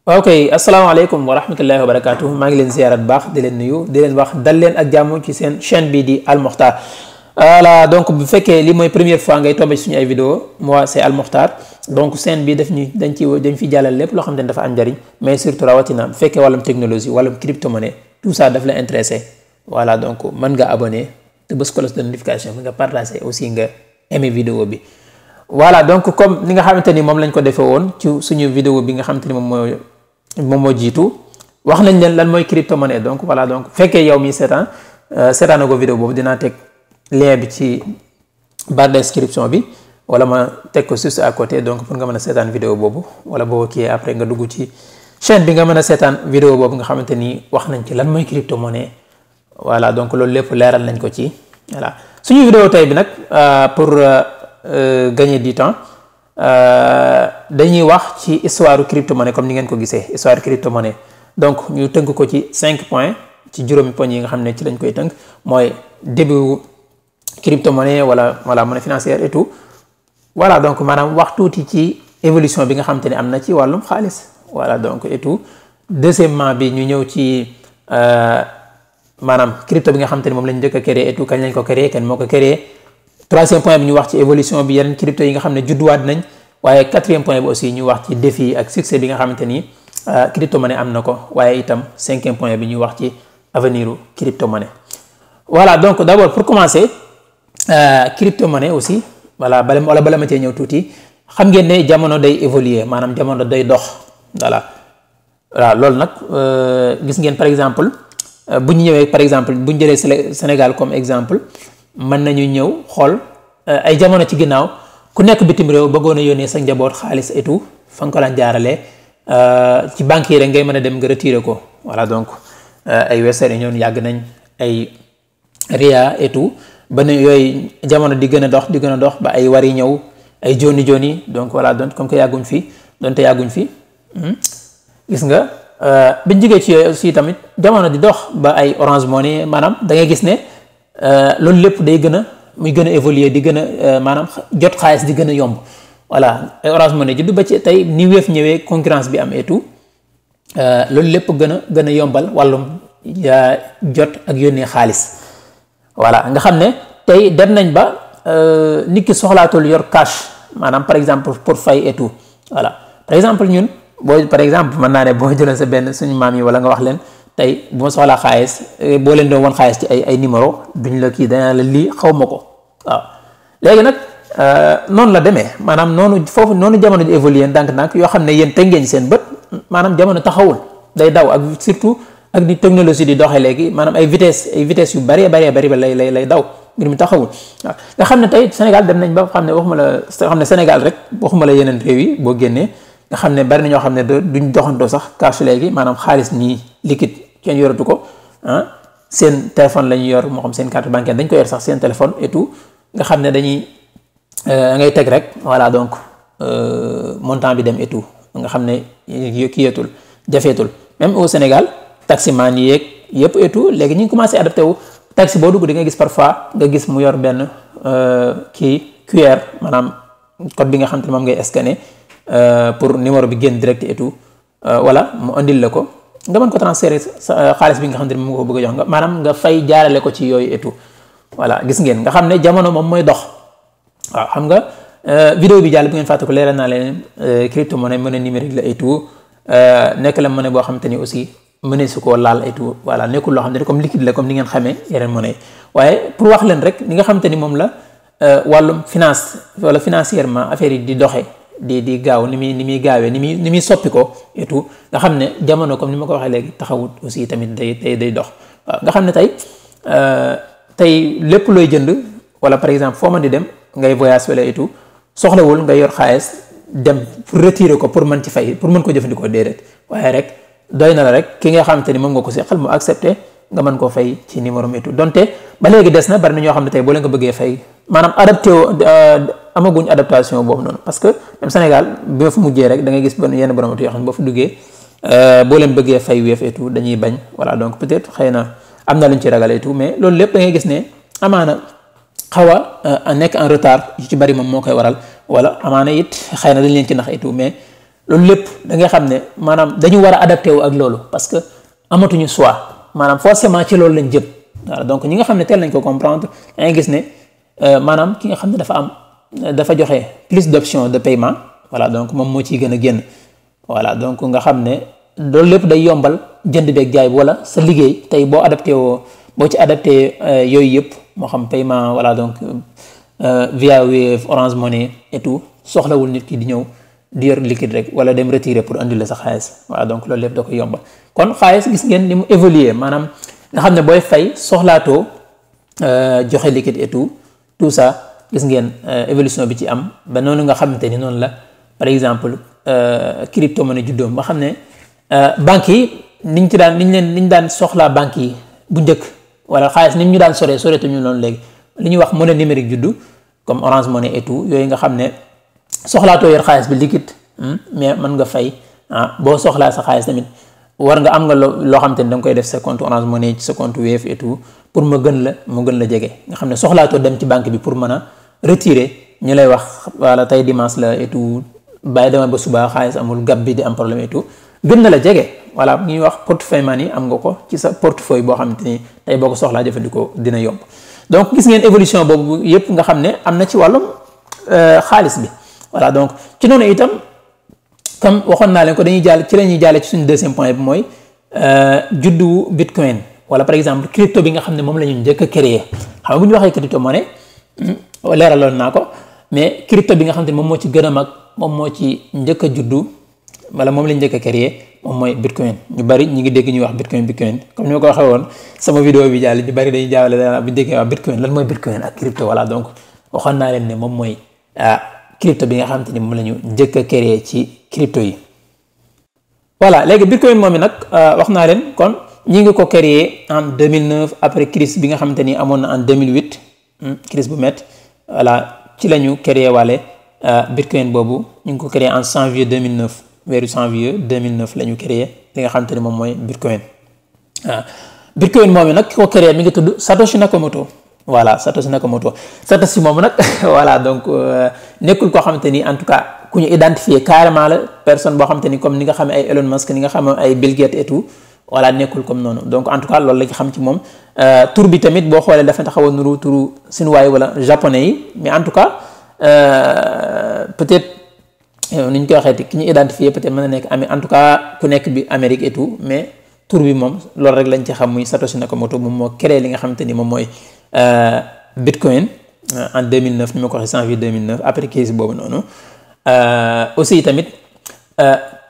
ok asalaamaaleykum wa rahmatullahi wa barakatuh maa ngi leen ziarat baax di leen nuyu di leen wax dal leen ak jàmm ci seen chaîne bi di Al Moukhtar. Voilà, donc bu fekkee li mooy première fois ngay tombé suñu ay vidéo moi c'est Al Moukhtar. Donc chaîne bi dañ fi jàllal lépp loo xam ne dafa am njariñ mais surtout rawatina bu fekkee wàllum technologie wàllum crypto-monnaie tout ça daf la intéressé. Voilà, donc mën nga abonné te bës cloche de notification bi nga partagé aussi nga aimé vidéo bi. Voilà, donc comme ni nga xamante ni moom lañ ko defee woon ci suñu vidéo bi nga xamante ni moom moo jiitu wax nañ leen lan mooy crypto-monnaie. Donc voilà, donc fekkee yow mi seetaan ko vidéo boobu dinaa teg lien bi ci barre description bi wala ma teg ko juste à côté donc pour nga mën a seetaan vidéo boobu wala boo kii après nga dugg ci chaîne bi nga mën a seetaan vidéo boobu nga xamante ni wax nañ ci lan mooy crypto-monnaie. Voilà, donc loolu lépp leeral nañ ko ci. Voilà, suñu vidéo tey bi nag pour gagner du temps dañuy wax ci histoire crypto-monnaie comme ni ngeen ko gisee histoire crypto-monnaie. Donc ñu tënk ko ci 5 points ci juróomi poñ yi nga xam ne ci lañ koy tënk mooy début crypto-monnaie wala monnaie financière et tout. Voilà, donc maanaam wax tuuti ci évolution bi nga xamante ni am na ci wàllum xaalis. Voilà, donc et tout. Deuxièmement bi ñu ñëw ci maanaam crypto bi nga xamante ni moom lañ njëkk a créé et tout, kañ lañ ko créé kenn moo ko créé. Troisième point bi ñu wax ci évolution bi yeneen crypto yi nga xam ne judduwaat nañ. waaye quatrième point bi aussi ñu wax ci défi ak succès bi nga xamante ni crypto-monnaie am na ko. waaye itam cinquième point bi ñu wax ci avenir u crypto-monnaie. Voilà, donc d'abord pour commencer crypto-monnaie aussi bala ma cee ñëw tuuti xam ngeen ne jamono day évoluer maanaam jamono day dox. Voilà, loolu nag gis ngeen par exemple bu ñu ñëwee par exemple bu ñu jëlee Sénégal comme exemple mën nañu ñëw xool ay jamono ci ginnaaw ku nekk bitim réew bëggoon a yónnee sa njaboot xaalis et tout fa nga ko daan jaaralee ci banque yi rek ngay mën a dem nga retirer ko. Voilà, donc ay Western Union yàgg nañ ay Ria et tout ba ne yooyu jamono di gën a dox ba ay Wari ñëw ay Joni donc voilà, donc comme que yàgguñ fi gis nga biñ jógee ci yooyu aussi tamit jamono di dox ba ay Orange Money maanaam da ngay gis ne loolu lépp day gën a évoluer di gën a maanaam jot xaalis di gën a yomb. Voilà, ay Orange Money juddu ba ci tey ni Wave ñëwee concurrence bi am et tout loolu lépp gën a yombal wàllum jot ak yónnee xaalis. Voilà, nga xam ne tey dem nañ ba nit ki soxlaatul yor cash maanaam par exemple pour fay et tout. Voilà, par exemple ñun par exemple mën naa ne boo jëlee sa benn suñu maam yi wala nga wax leen tey bu ma soxlaa xaalis boo leen doon wan xaalis ci ay numéro duñ la kii dana la lii xaw ma ko. waaw léegi nag noonu la demee maanaam noonu jamono di évoluer ndànk-ndànk yoo xam ne yéen teg ngeen seen bët maanaam jamono taxawul day daw ak surtout ak ni technologie di doxee léegi maanaam ay vitesse yu bari lay daw ngir mu taxawul. waaw nga xam ne tey Sénégal dem nañ ba xam ne Sénégal rek waxuma la yeneen réew yi boo génnee nga xam ne bari na ñoo xam ne duñ doxantoo sax cash léegi maanaam xaalis nii liquide kenn yoratu ko seen téléphone la ñuy yor moo xam seen carte bancaire dañ ko yor sax seen téléphone et tout nga xam ne dañuy ngay teg rek. Voilà, donc montant bi dem et tout nga xam ne kiyatul jafeetul même au Sénégal taximan yi yeeg yëpp et tout léegi ñu ngi commencé adapté wu. Taxi boo dugg di nga gis parfois nga gis mu yor benn QR maanaam code bi nga xam te ne moom ngay scanner pour numéro bi génn direct et tout voilà mu andil la ko nga mën ko transférer sa xaalis bi nga xam te ne moom nga ko bëgg a jox nga maanaam nga fay jaarale ko ci yooyu et tout. Voilà, gis ngeen nga xam ne jamono moom mooy dox. waaw xam nga vidéo bi jàll bu ngeen fàtte ko leeral naa leen crypto-monnaie monnaie numérique la et tout nekk la monnaie boo xam te ni aussi mënee su koo laal et tout. Voilà, nekkul loo xam ne comme liquide la comme ni ngeen xamee yeneen monnaie waaye pour wax leen rek ni nga xam te ni moom la wàllum finance wala financièrement affaire yi di doxee di gaaw ni muy gaawee ni muy soppi ko et tout nga xam ne jamono comme ni ma ko waxee léegi taxawut aussi tamit day dox. waaw nga xam ne tey lépp looy jënd wala par exemple foo mën di dem ngay voyage wala et tout soxlawul nga yor xaalis dem pour retirer ko pour mën ci fay pour mën ko jëfandikoo déedéet waaye rek doy na la rek ki nga xamante ni moom nga ko seqal mu accepté nga mën koo fay ci numéro et tout donte ba léegi des na bari na ñoo xam ne tey boo leen ko bëggee fay maanaam adapté amaguñ adaptation boobu noonu parce que même Sénégal bi ma fa mujjee rek da ngay gis yenn borom yoo xam ne boo fa duggee boo leen bëggee fay Wave et tout dañuy bañ. Voilà, donc peut-être xëy na am na luñ ci ragal et tout mais loolu lépp da ngay gis ne amaana xaw a nekk en retard yu ci bari moom moo koy waral wala amaana it xëy na dañ leen ci nax et tout mais loolu lépp da ngay xam ne maanaam dañu war a adapté wu ak loolu parce que amatuñu choix maanaam forcément ci loolu lañ jëm voilà donc ñi nga xam ne teel nañ ko comprendre da ngay gis ne maanaam ki nga xam ne dafa joxe plus d'options de paiement voilà donc moom moo ciy gën a génn voilà donc nga xam ne loolu lépp day yombal jënd beeg jaay bi wala sa liggéey tey boo ci adapté yooyu yëpp moo xam paiement voilà donc via Wave Orange Money et tout soxlawul nit ki di ñëw di yor liquide rek wala dem retirer pour andi la sa xaalis voilà donc loolu lépp da koy yombal kon xaalis gis ngeen ni mu évoluer maanaam nga xam ne booy fay soxlaatoo joxe liquide et tout ça gis ngeen évolution bi ci am ba noonu nga xamante ni noonu la par exemple crypto monnaie juddoom ba xam ne banques yi niñ daan soxlaa banques yi bu njëkk wala xaalis ni ñu daan soreetu ñu noonu léegi li ñuy wax monnaie numérique juddu comme Orange Money et tout yooyu nga xam ne soxlaatoo yor xaalis bi liquide mais mën nga fay boo soxlaa sa xaalis tamit war nga am nga loo xam te ni da nga koy def sa compte Orange Money ci sa compte Wave et tout pour mu gën la jege nga xam ne soxlaatoo dem ci banque bi pour mën a retirer ñu lay wax wala tey dimanche la et tout bàyyi dama ba suba xaalis amul gab bi di am problème et tout gën na la jege voilà ñuy wax portefeuille money am nga ko ci sa portefeuille boo xamante ni tey boo ko soxlaa jëfandikoo dina yomb donc gis ngeen évolution boobu yëpp nga xam ne am na ci wàllum xaalis bi voilà donc ci noonu itam comme waxoon naa leen ko dañuy jàll ci la ñuy jàlle ci suñu deuxième point bi mooy juddu bitcoin wala par exemple crypto bi nga xam ne moom la ñu njëkk a créé xam nga bu ñu waxee crypto monnaie leeraloon naa ko mais crypto bi nga xam ne moom moo ci gën a mag moom moo ci njëkk a juddu wala moom lañ njëkk a créé moom mooy bitcoin ñu bari ñi ngi dégg ñuy wax bitcoin comme ni ma ko waxee woon sama vidéo bi jàll ñu bari dañuy jaawale dana bu ñu déggee wax bitcoin lan mooy bitcoin ak crypto voilà donc waxoon naa leen ne moom mooy crypto bi nga xamante ni moom la ñu njëkk a créé ci crypto yi voilà léegi bitcoin moom mi nag wax naa leen kon ñi ngi ko créé en 2009 après crise bi nga xamante ni amoon na en 2008 crise bu métti voilà ci la ñu créé waale bitcoin boobu ñu ngi ko créé en janvier 2009 weeru janvier 2009 la ñu créé li nga xamante ni moom mooy bitcoin bitcoin moom mi nag ki ko créé mi ngi tudd Satoshi Nakamoto voilà Satoshi Nakamoto Satoshi moom nag voilà donc nekkul koo xamante ni en tout cas ku ñu identifié carrément la personne boo xamante ni comme ni nga xam ay Elon Musk ni nga xam ay Bill Gates et tout voilà nekkul comme noonu donc en tout cas loolu la ñu xam ci moom tur bi tamit boo xoolee dafa taxaw a nuru turu chinois wala japonais yi mais en tout cas peut-être ni ñu koy waxee ki ñu identifié peut-être mën na nekk en tout cas ku nekk bi Amérique et tout mais tur bi moom loolu rek lañ ci xam muy Satoshi Nakamoto moom moo créé li nga xamante ni moom mooy bitcoin en 2009 ni ma ko waxee janvier 2009 après crise boobu noonu aussi tamit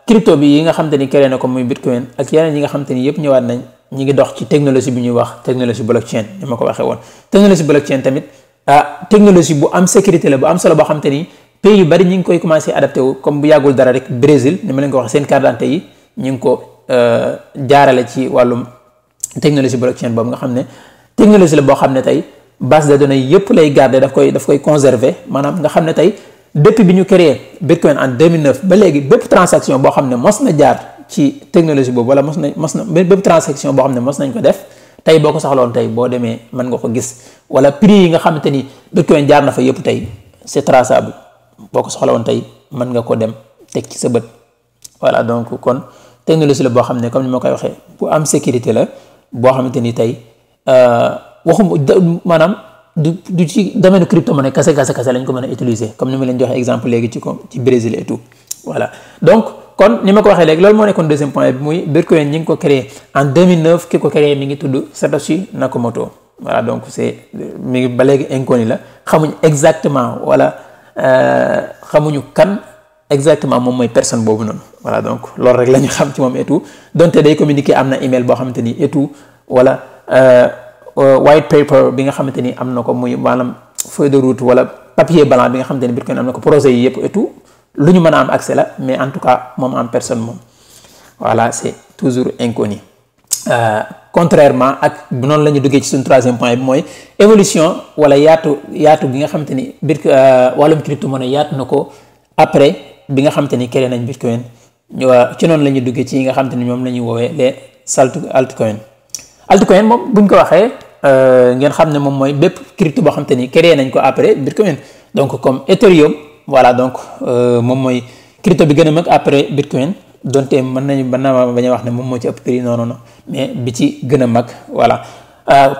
crypto bi yi nga xamante ni créé na ko muy bitcoin ak yeneen yi nga xamante ni yëpp ñëwaat nañ ñi ngi dox ci technologie bi ñuy wax technologie blockchain ni ma ko waxee woon technologie blockchain tamit technologie bu am sécurité la bu am solo boo xamante ni pays yu bari ñi ngi koy commencé adapté wu comme bu yàggul dara rek Brésil ni ma leen ko waxee seen carte d'identité yi ñi ngi ko jaarale ci wàllum technologie blockchain boobu nga xam ne technologie la boo xam ne tey base de données yëpp lay garder daf koy conserver maanaam nga xam ne tey depuis bi ñu créé bitcoin en 2009 ba léegi bépp transaction boo xam ne mos na jaar ci technologie boobu wala mos na bépp transaction boo xam ne mos nañ ko def tey boo ko soxloon tey boo demee mën nga ko gis wala prix yi nga xamante ni bitcoin jaar na fa yëpp tey c'est traçable boo ko soxla woon tey mën nga ko dem teg ci sa bët voilà donc kon technologie la boo xam ne comme ni ma koy waxee bu am sécurité la boo xamante ni tey maanaam du ci domaine crypto-monnaie kase lañ ko mën a utiliser comme ni ma leen joxe exemple léegi ci Brésil et tout voilà donc kon ni ma ko waxee léegi loolu moo nekkoon deuxième point bi muy bitcoin ñi ngi ko créé en 2009 ki ko créé mi ngi tudd Satoshi Nakamoto voilà donc mi ngi ba léegi inconnu la xamuñ exactement wala xamuñu kan exactement moom mooy personne boobu noonu voilà donc loolu rek la ñu xam ci moom et tout donte day communiquer am na email boo xamante ni et tout wala white paper bi nga xamante ni am na ko muy maanaam feuille de route wala papier blanc bi nga xamante ni bitcoin am na ko projet yi yëpp et tout lu ñu mën a am accès la mais en tout cas moom en personne moom voilà c'est toujours inconnu contrairement ak noonu la ñu duggee ci suñu troisième point bi mooy évolution wala yaatu bi nga xamante ni wàllum crypto-monnaie yaatu na ko après bi nga xamante ni créé nañ bitcoin ci noonu la ñu duggee ci yi nga xamante ni ñoom la ñuy woowee les altcoin moom buñ ko waxee ngeen xam ne moom mooy bépp crypto boo xamante ni créé nañ ko après bitcoin donc comme Ethereum voilà donc moom mooy crypto bi gën a mag après Bitcoin donte mën naa bañ a wax ne moom moo ci ëpp prix non mais bi ci gën a mag voilà.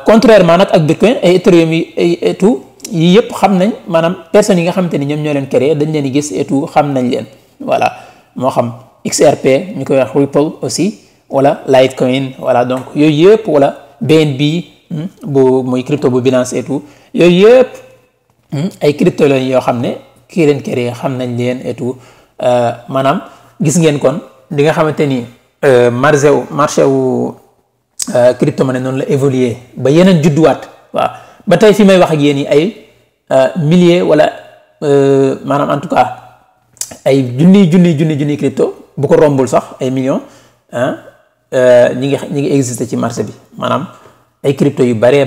Contrairement nag ak Bitcoin ay Ethereum yi et tout yii yëpp xam nañ maanaam personnes yi nga xamante ni ñoom ñoo leen créé dañ leen di gis et tout xam nañ leen voilà moo xam XRP ñu koy wax Ripple aussi wala Litecoin voilà donc yooyu yëpp wala BNB bu muy crypto bu Binance et tout yooyu yëpp ay crypto la yoo xam ne kii leen créé xam nañ leen et tout maanaam gis ngeen kon li nga xamante ni marché wu crypto-monnaie noonu la évoluer ba yeneen judduwaat waaw ba tey fi may wax ak yéen yi ay milliers wala maanaam en tout cas ay junni crypto bu ko rombul sax ay millions ñi ngi existé ci marché bi maanaam ay crypto yu bare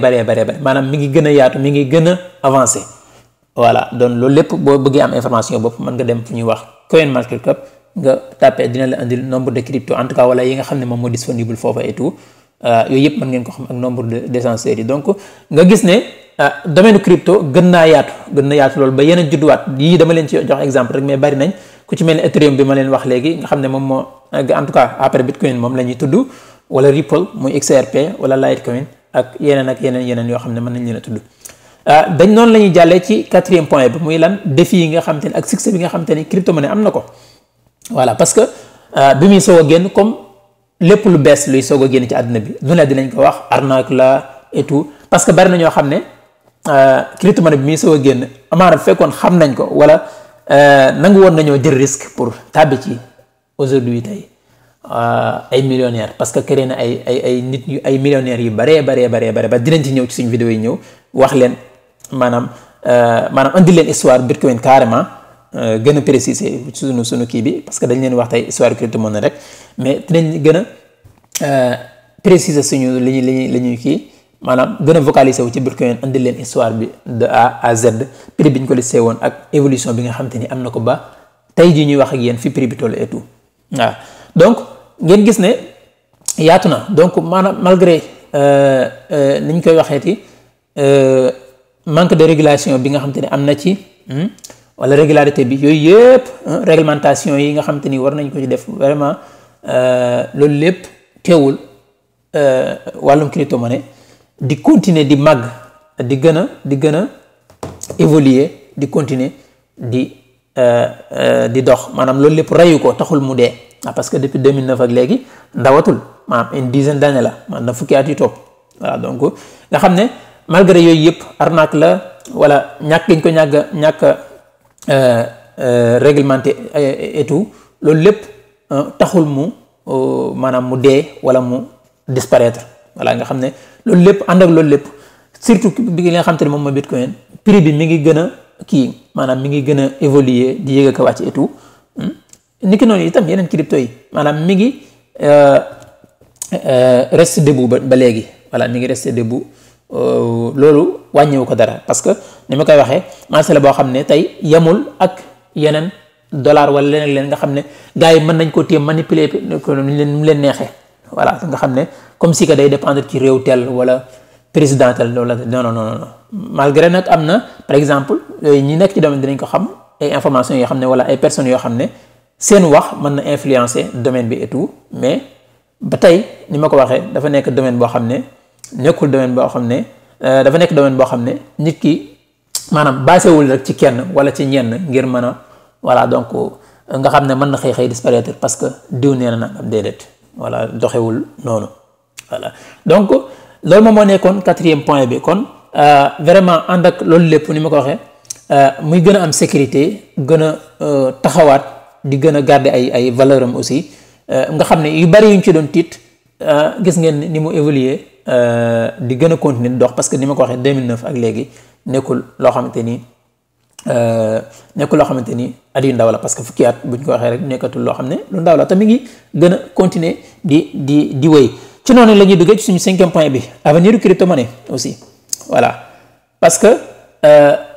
maanaam mi ngi gën a yaatu mi ngi gën a avancé voilà donc loolu lépp boo bëggee am information bopp mën nga dem fu ñuy wax CoinMarketCap nga tapé dina la indil nombre de crypto en tout cas wala yi nga xam ne moom moo disponible foofa et tout yooyu yëpp mën ngeen ko xam ak nombre d'essentiels yi donc nga gis ne domaine crypto gën naa yaatu loolu ba yeneen judduwaat yii dama leen ci jox exemple rek mais bari nañ ku ci mel ne Ethereum bi ma leen wax léegi nga xam ne moom moo en tout cas après Bitcoin moom la ñuy tudd wala Ripple muy XRP wala Litecoin ak yeneen yoo xam ne mën nañ leen a tudd dañ noonu la ñuy jàllee ci 4e point bi muy lan défi yi nga xam te ne ak succès bi nga xam te ne crypto-monnaie am na ko voilà parce que bi muy soog a génn comme lépp lu bees luy soog a génn ci àdduna bi lu ne dinañ ko wax arnaque la et tout parce que bari na ñoo xam ne crypto-monnaie bi muy soog a génn amaana fekkoon xam nañ ko wala nangu woon nañoo jël risque pour tàbbi ci aujourd'hui tey ay millionnaires parce que créé na ay nit yu ay millionnaires yu bare ba dinañ ci ñëw ci suñu vidéo yi ñëw wax leen maanaam andi leen histoire Bitcoin carrément gën a préciser sunu kii bi parce que dañ leen wax tey histoire crypto-monnaie rek mais dinañ gën a préciser suñu li ñuy kii maanaam gën a vocaliser wu ci Bitcoin andi leen histoire bi de A à Z prix bi ñu ko listé woon ak évolution bi nga xam te ni am na ko ba tey jii ñuy wax ak yéen fi prix bi toll et tout waaw donc ngeen gis ne yaatu na donc maanaam malgré ni ñu koy waxeeti manque de régulation bi nga xam te ne am na ci wala régularité bi yooyu yëpp réglementation yi nga xam te ni war nañ ko ci def vraiment loolu lépp teewul wàllum crypto-monnaie di continuer di màgg di gën a évoluer di continuer di dox maanaam loolu lépp reyu ko taxul mu dee parce que depuis 2009 ak léegi ndawatul maanaam une dizaine d'années la maanaam na fukki at yu topp voilà donc nga xam ne malgré yooyu yëpp arnaque la wala ñàkk giñ ko ñàkk réglementé et tout loolu lépp taxul mu maanaam mu dee wala mu disparaître voilà nga xam ne loolu lépp ànd ak loolu lépp surtout bi nga xam te ne moom mooy Bitcoin prix bi mi ngi gën a kii maanaam mi ngi gën a évoluer di yéeg ak a wàcc et tout niki noonu itam yeneen crypto yi maanaam mi ngi reste debout ba léegi voilà mi ngi reste debout loolu wàññiwu ko dara parce que ni ma koy waxee marché la boo xam ne tey yemul ak yeneen dollar wala leneen nga xam ne gars yi mën nañ ko téye manipuler ko nu mu leen neexee voilà nga xam ne comme si que day dépendre ci réew tel wala président tel wala non malgré nag am na par exemple ñi nekk ci domaine dinañ ko xam ay informations yoo xam ne wala ay personnes yoo xam ne seen wax mën na influencer domaine bi et tout mais ba tey ni ma ko waxee dafa nekk domaine boo xam ne nekkul domaine boo xam ne dafa nekk domaine boo xam ne nit ki maanaam baasewul rek ci kenn wala ci ñenn ngir mën a voilà donc nga xam ne mën na xëy disparaître parce que diw nee na nangam déedéet voilà doxewul noonu voilà donc loolu moom moo nekkoon 4e point bi kon vraiment ànd ak loolu lépp ni ma ko waxee muy gën a am sécurité gën a taxawaat di gën a garder ay valeur am aussi nga xam ne yu bari yuñ ci doon tiit gis ngeen ni mu évoluer di gën a continuer dox parce que ni ma ko waxee 2009 ak léegi nekkul loo xamante ni at yu ndaw la parce que fukki at buñ ko waxee rek nekkatul loo xam ne lu ndaw la te mi ngi gën a continuer di wéy ci noonu la ñuy duggee ci suñu 5e point bi avenir du crypto-monnaie aussi voilà parce que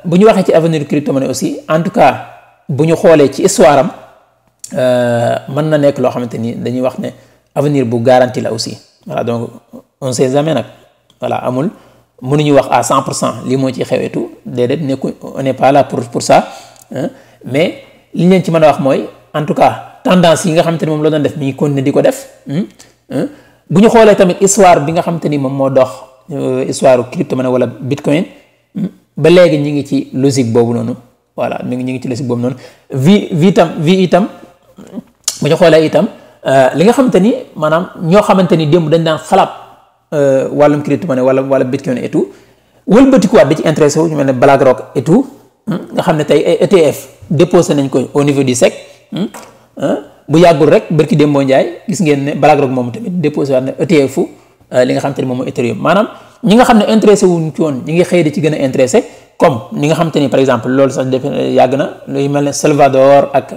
bu ñu waxee ci avenir du crypto-monnaie aussi en tout cas bu ñu xoolee ci histoire am mën na nekk loo xamante ni dañuy wax ne avenir bu garanti la aussi voilà donc on sait jamais nag voilà amul mënuñu wax à 100% lii moo ci xew et tout déedéet nekku on n'est pas là pour ça mais li ñu leen ci mën a wax mooy en tout cas tendance yi nga xamante ni moom la doon def mi ngi continuer di ko def bu ñu xoolee tamit histoire bi nga xamante ni moom moo dox histoire crypto-monnaie wala bitcoin ba léegi ñi ngi ci logique boobu noonu voilà ñi ngi ci logique boobu noonu vi itam bu ñu xoolee itam li nga xamante ni maanaam ñoo xamante ni démb dañ daan xalaat wàllum crypto-monnaie wala bitcoin et tout wëlbatikuwaat di ci intéressé wu ñu mel ne BlackRock et tout nga xam ne tey ay ETF déposé nañ ko au niveau du SEC bu yàggul rek barki Dembo Ndiaye gis ngeen ne BlackRock moom tamit déposé waat na ETF li nga xamante ni moom mooy Ethereum maanaam ñi nga xam ne intéressé wuñ ci woon ñi ngi xëy di ci gën a intéressé comme ni nga xamante ni par exemple loolu sax def yàgg na luy mel ne Salvador ak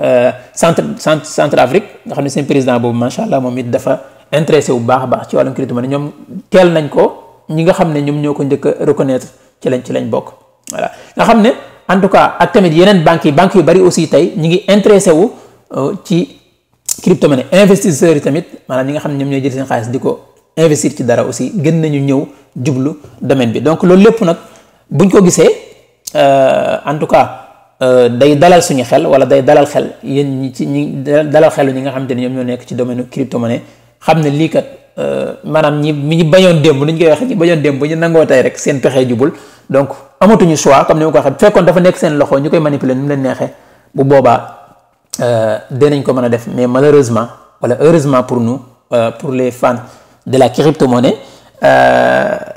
Centrafrique nga xam ne seen président boobu macha allah moom it dafa intéressé wu baax a baax ci wàllum crypto-monnaie ñoom teel nañ ko ñi nga xam ne ñoom ñoo ko njëkk a reconnaître ci lañ bokk voilà nga xam ne en tout cas ak tamit yeneen banques yu bari aussi tey ñi ngi intéressé wu ci crypto-monnaie investisseurs yi tamit maanaam ñi nga xam ne ñoom ñooy jël seen xaalis di ko investir ci dara aussi gën nañu ñëw jublu domaine bi donc loolu lépp nag buñ ko gisee en tout cas day dalal suñu xel wala day dalal xel yéen ñi dalal xelu ñi nga xamante ni ñoom ñoo nekk ci domaine crypto-monnaie xam ne lii kat maanaam ñi bañoon démb ni ñu koy waxee ñi bañoon démb bu ñu nangoo tey rek seen pexe jubul donc amatuñu choix comme ni ma ko waxee fekkoon dafa nekk seen loxo ñu koy manipuler ni mu leen neexee bu boobaa dinañ ko mën a def mais malheureusement wala heureusement pour nous pour les fans de la crypto-monnaie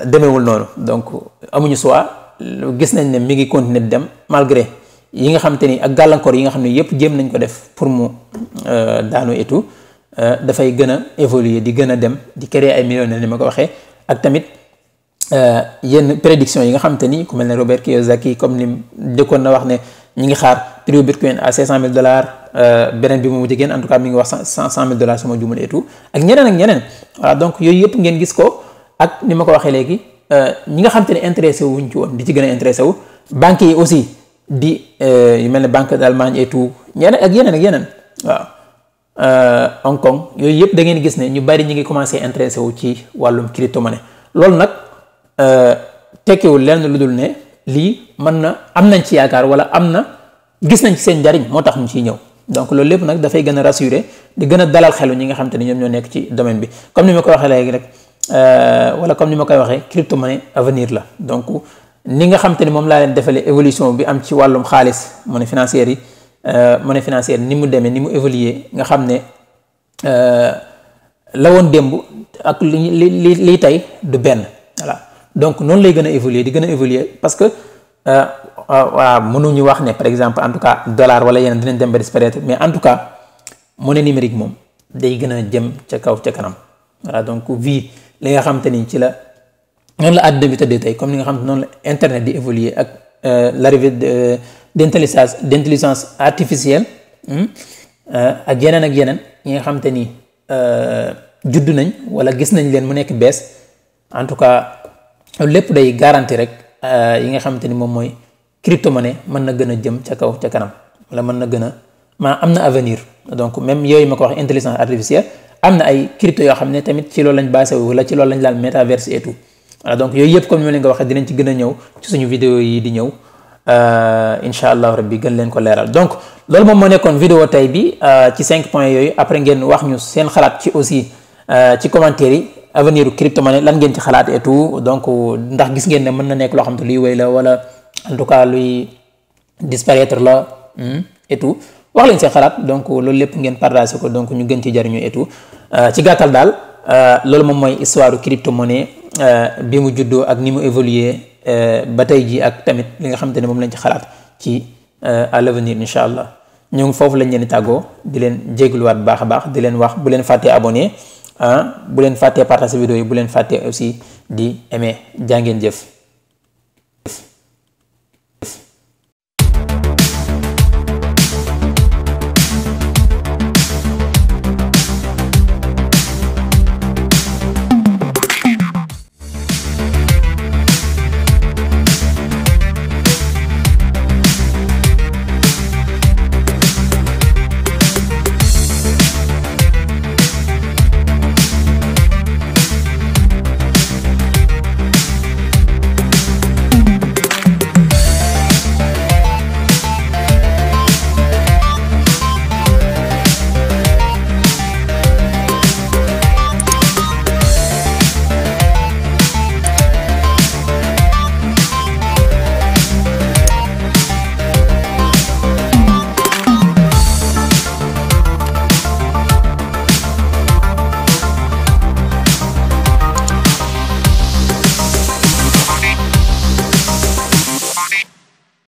demeewul noonu donc amuñu choix gis nañ ne mi ngi continuer di dem malgré yi nga xamante ni ak gàllankoor yi nga xam ne yëpp jéem nañ ko def pour mu daanu et tout dafay gën a évoluer di gën a dem di créer ay millionnaires ni ma ko waxee ak tamit yenn prédiction yi nga xamante ni ku mel ne Robert Kiyosaki comme ni dëkkoon na wax ne ñi ngi xaar prix Bitcoin à $500,000 beneen bi mu mujj génn en tout cas mi ngi wax $100,000 sama jumul et tout ak ñeneen voilà donc yooyu yëpp ngeen gis ko ak ni ma ko waxee léegi ñi nga xamante ne intéressé wuñ ci woon di ci gën a intéressé wu banques yi aussi di yu mel ne banque d'Allemagne et tout yeneen waaw Hong Kong yooyu yëpp da ngeen gis ne ñu bari ñi ngi commencé intéressé wu ci wàllum crypto-monnaie loolu nag tekkiwul lenn lu dul ne lii mën na am nañ ci yaakaar wala am na gis nañ ci seen njariñ moo tax ñu ciy ñëw donc loolu lépp nag dafay gën a rassurer di gën a dalal xelu ñi nga xamante ni ñoom ñoo nekk ci domaine bi comme ni ma ko waxee léegi rek wala comme ni ma koy waxee crypto-monnaie avenir la donc ni nga xamante ni moom laa leen defalee évolution bi am ci wàllum xaalis monnaie financière ni mu demee ni mu évoluer nga xam ne la woon démb ak li tey du benn voilà donc noonu lay gën a évoluer di gën a évoluer parce que voilà mënuñu wax ne par exemple en tout cas dollar wala yeneen dinañ dem ba disparaître mais en tout cas monnaie numérique moom day gën a jëm ca kaw ca kanam voilà donc li nga xamante ni ci la noonu la àdduna bi tëddee tey comme ni nga xam ne noonu la internet di évoluer ak l'arrivée d'intelligence artificielle ak yeneen yi nga xamante ni judd nañ wala gis nañ leen mu nekk bees en tout cas lépp day garanti rek yi nga xamante ni moom mooy crypto-monnaie mën na gën a jëm ca kaw ca kanam wala mën na gën a am na avenir donc même yooyu ma ko wax intelligence artificielle am na ay crypto yoo xam ne tamit ci loolu lañ basé wu wala ci loolu lañ laal métaverse et tout voilà donc yooyu yëpp comme ni ma leen ko waxee dinañ ci gën a ñëw ci suñu vidéo yi di ñëw incha allah rabbi gën leen ko leeral donc loolu moom moo nekkoon vidéo tey bi ci 5 points yooyu après ngeen wax ñu seen xalaat ci aussi ci commentaire yi avenir u crypto-monnaie lan ngeen ci xalaat et tout donc ndax gis ngeen ne mën na nekk loo xam te luy wéy la wala en tout cas luy disparaître la et tout wax leen seen xalaat donc loolu lépp ngeen partagé ko donc ñu gën ci jariñu et tout ci gàttal daal loolu moom mooy histoire u crypto-monnaie bi mu juddoo ak ni mu évoluer ba tey ji ak tamit li nga xamante ne moom lañ ci xalaat ci à l'avenir incha allah ñu ngi foofu lañ leen di tàggoo di leen jégluwaat baax a baax di leen wax bu leen fàttee abonné bu leen fàttee partager vidéo yi bu leen fàttee aussi di aimer jaa ngeen jëf